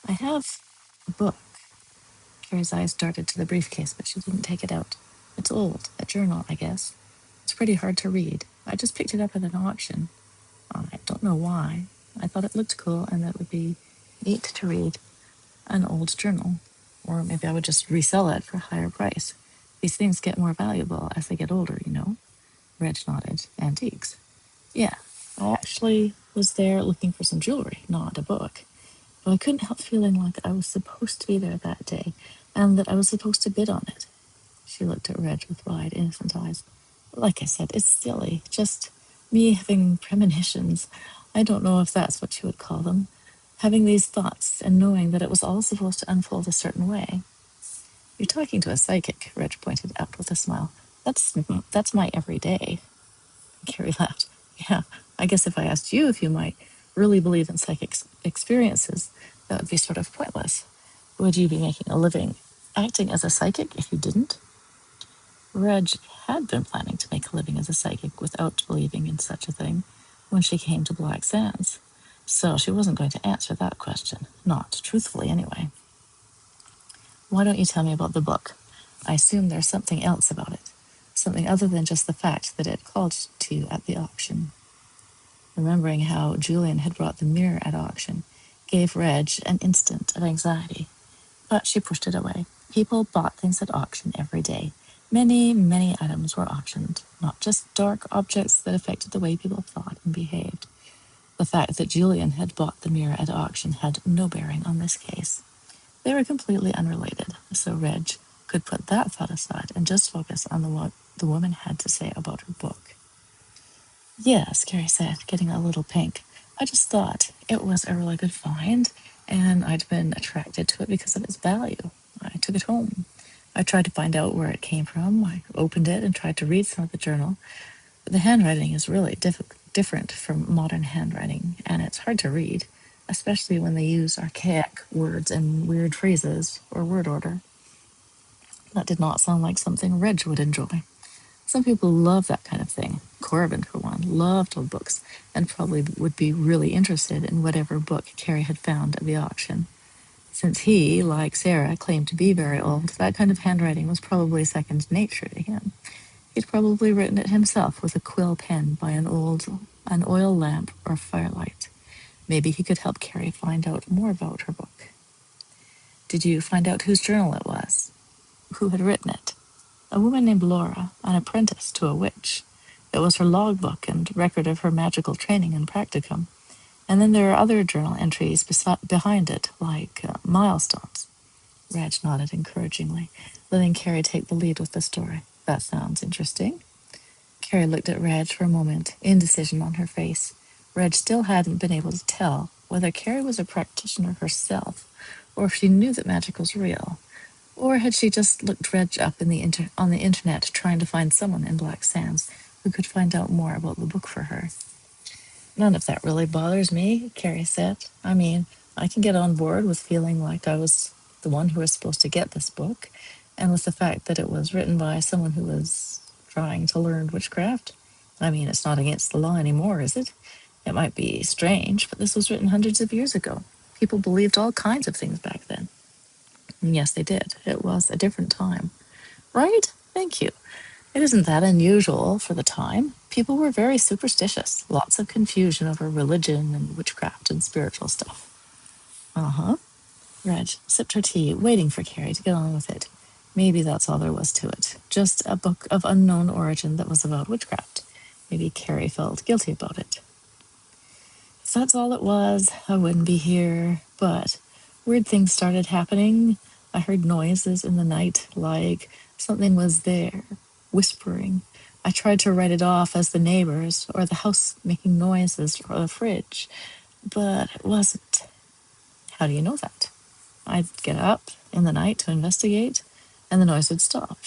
I have a book. Carrie's eyes darted to the briefcase, but she didn't take it out. It's old, a journal, I guess. It's pretty hard to read. I just picked it up at an auction. I don't know why. I thought it looked cool and that it would be neat to read an old journal. Or maybe I would just resell it for a higher price. These things get more valuable as they get older, you know? Reg nodded. Antiques. Yeah, I actually was there looking for some jewelry, not a book. But I couldn't help feeling like I was supposed to be there that day and that I was supposed to bid on it. She looked at Reg with wide, innocent eyes. Like I said, it's silly. Just me having premonitions. I don't know if that's what you would call them. Having these thoughts and knowing that it was all supposed to unfold a certain way. You're talking to a psychic, Reg pointed out with a smile. That's my everyday. Carey laughed. Yeah, I guess if I asked you if you might really believe in psychic experiences, that would be sort of pointless. Would you be making a living acting as a psychic if you didn't? Reg had been planning to make a living as a psychic without believing in such a thing when she came to Black Sands, so she wasn't going to answer that question, not truthfully anyway. Why don't you tell me about the book? I assume there's something else about it, something other than just the fact that it called to you at the auction. Remembering how Julian had brought the mirror at auction gave Reg an instant of anxiety, but she pushed it away. People bought things at auction every day. Many, many items were auctioned, not just dark objects that affected the way people thought and behaved. The fact that Julian had bought the mirror at auction had no bearing on this case. They were completely unrelated, so Reg could put that thought aside and just focus on what the woman had to say about her book. Yes, Carey said, getting a little pink. I just thought it was a really good find, and I'd been attracted to it because of its value. I took it home. I tried to find out where it came from. I opened it and tried to read some of the journal. But the handwriting is really different from modern handwriting, and it's hard to read, especially when they use archaic words and weird phrases or word order. That did not sound like something Reg would enjoy. Some people love that kind of thing. Corbin, for one, loved old books and probably would be really interested in whatever book Carey had found at the auction. Since he, like Sarah, claimed to be very old, that kind of handwriting was probably second nature to him. He'd probably written it himself with a quill pen by an oil lamp or firelight. Maybe he could help Carey find out more about her book. Did you find out whose journal it was? Who had written it? A woman named Laura, an apprentice to a witch. It was her logbook and record of her magical training and practicum. And then there are other journal entries behind it, like milestones. Reg nodded encouragingly, letting Carey take the lead with the story. That sounds interesting. Carey looked at Reg for a moment, indecision on her face. Reg still hadn't been able to tell whether Carey was a practitioner herself, or if she knew that magic was real. Or had she just looked Reg up on the internet trying to find someone in Black Sands who could find out more about the book for her? None of that really bothers me, Carey said. I mean, I can get on board with feeling like I was the one who was supposed to get this book, and with the fact that it was written by someone who was trying to learn witchcraft. I mean, it's not against the law anymore, is it? It might be strange, but this was written hundreds of years ago. People believed all kinds of things back then. And yes, they did. It was a different time. Right? Thank you. It isn't that unusual for the time. People were very superstitious. Lots of confusion over religion and witchcraft and spiritual stuff. Uh-huh. Reg sipped her tea, waiting for Carey to get on with it. Maybe that's all there was to it. Just a book of unknown origin that was about witchcraft. Maybe Carey felt guilty about it. If that's all it was, I wouldn't be here. But weird things started happening. I heard noises in the night, like something was there, whispering. I tried to write it off as the neighbors, or the house making noises, or the fridge, but it wasn't. How do you know that? I'd get up in the night to investigate, and the noise would stop.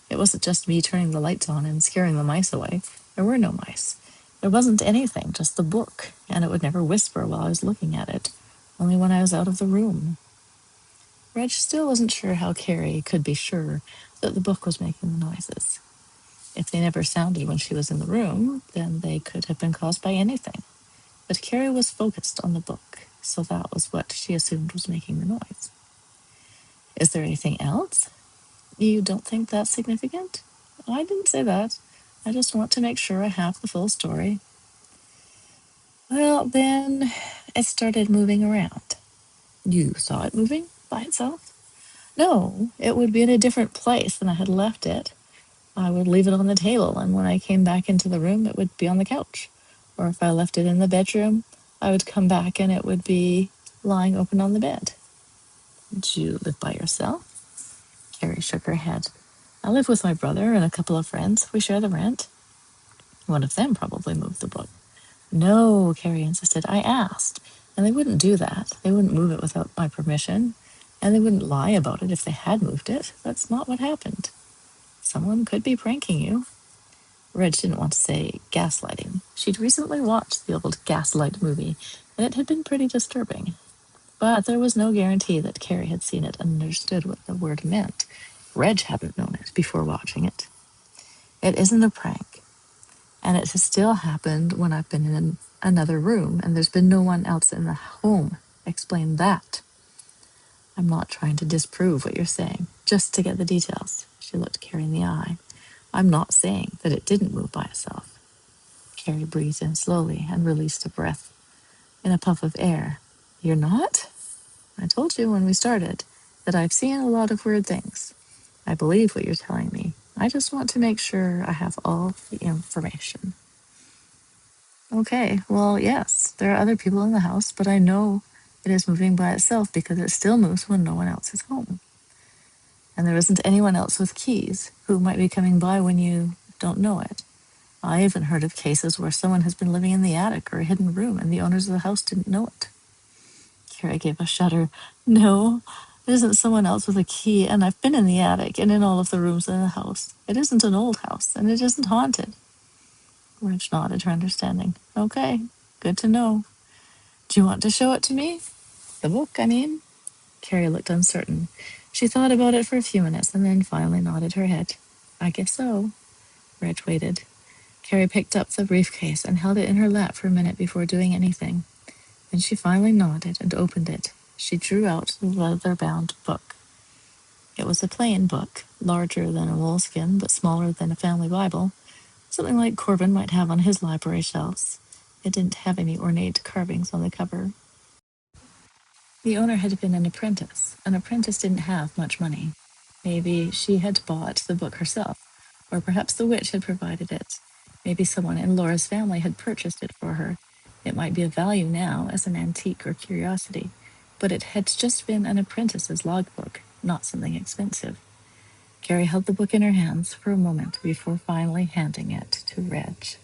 It wasn't just me turning the lights on and scaring the mice away. There were no mice. There wasn't anything, just the book, and it would never whisper while I was looking at it, only when I was out of the room. Reg still wasn't sure how Carey could be sure that the book was making the noises. If they never sounded when she was in the room, then they could have been caused by anything. But Carey was focused on the book, so that was what she assumed was making the noise. Is there anything else? You don't think that's significant? I didn't say that. I just want to make sure I have the full story. Well, then it started moving around. You saw it moving by itself? No, it would be in a different place than I had left it. I would leave it on the table, and when I came back into the room, it would be on the couch. Or if I left it in the bedroom, I would come back and it would be lying open on the bed. Did you live by yourself? Carey shook her head. I live with my brother and a couple of friends. We share the rent. One of them probably moved the book. No, Carey insisted. I asked, and they wouldn't do that. They wouldn't move it without my permission, and they wouldn't lie about it if they had moved it. That's not what happened. Someone could be pranking you. Reg didn't want to say gaslighting. She'd recently watched the old Gaslight movie, and it had been pretty disturbing. But there was no guarantee that Carey had seen it and understood what the word meant. Reg hadn't known it before watching it. It isn't a prank, and it has still happened when I've been in another room and there's been no one else in the home. Explain that. I'm not trying to disprove what you're saying, just to get the details. She looked Carey in the eye. I'm not saying that it didn't move by itself. Carey breathed in slowly and released a breath in a puff of air. You're not? I told you when we started that I've seen a lot of weird things. I believe what you're telling me. I just want to make sure I have all the information. Okay, well, yes, there are other people in the house, but I know it is moving by itself because it still moves when no one else is home. And there isn't anyone else with keys who might be coming by when you don't know it. I even heard of cases where someone has been living in the attic or a hidden room and the owners of the house didn't know it. Carey gave a shudder. No, it isn't someone else with a key, and I've been in the attic and in all of the rooms in the house. It isn't an old house, and it isn't haunted. Reg nodded her understanding. Okay, good to know. Do you want to show it to me? The book, I mean? Carey looked uncertain. She thought about it for a few minutes and then finally nodded her head. I guess so. Reg waited. Carey picked up the briefcase and held it in her lap for a minute before doing anything. Then she finally nodded and opened it. She drew out the leather-bound book. It was a plain book, larger than a moleskin but smaller than a family Bible, something like Corbin might have on his library shelves. It didn't have any ornate carvings on the cover. The owner had been an apprentice. An apprentice didn't have much money. Maybe she had bought the book herself, or perhaps the witch had provided it. Maybe someone in Laura's family had purchased it for her. It might be of value now as an antique or curiosity, but it had just been an apprentice's logbook, not something expensive. Carey held the book in her hands for a moment before finally handing it to Reg.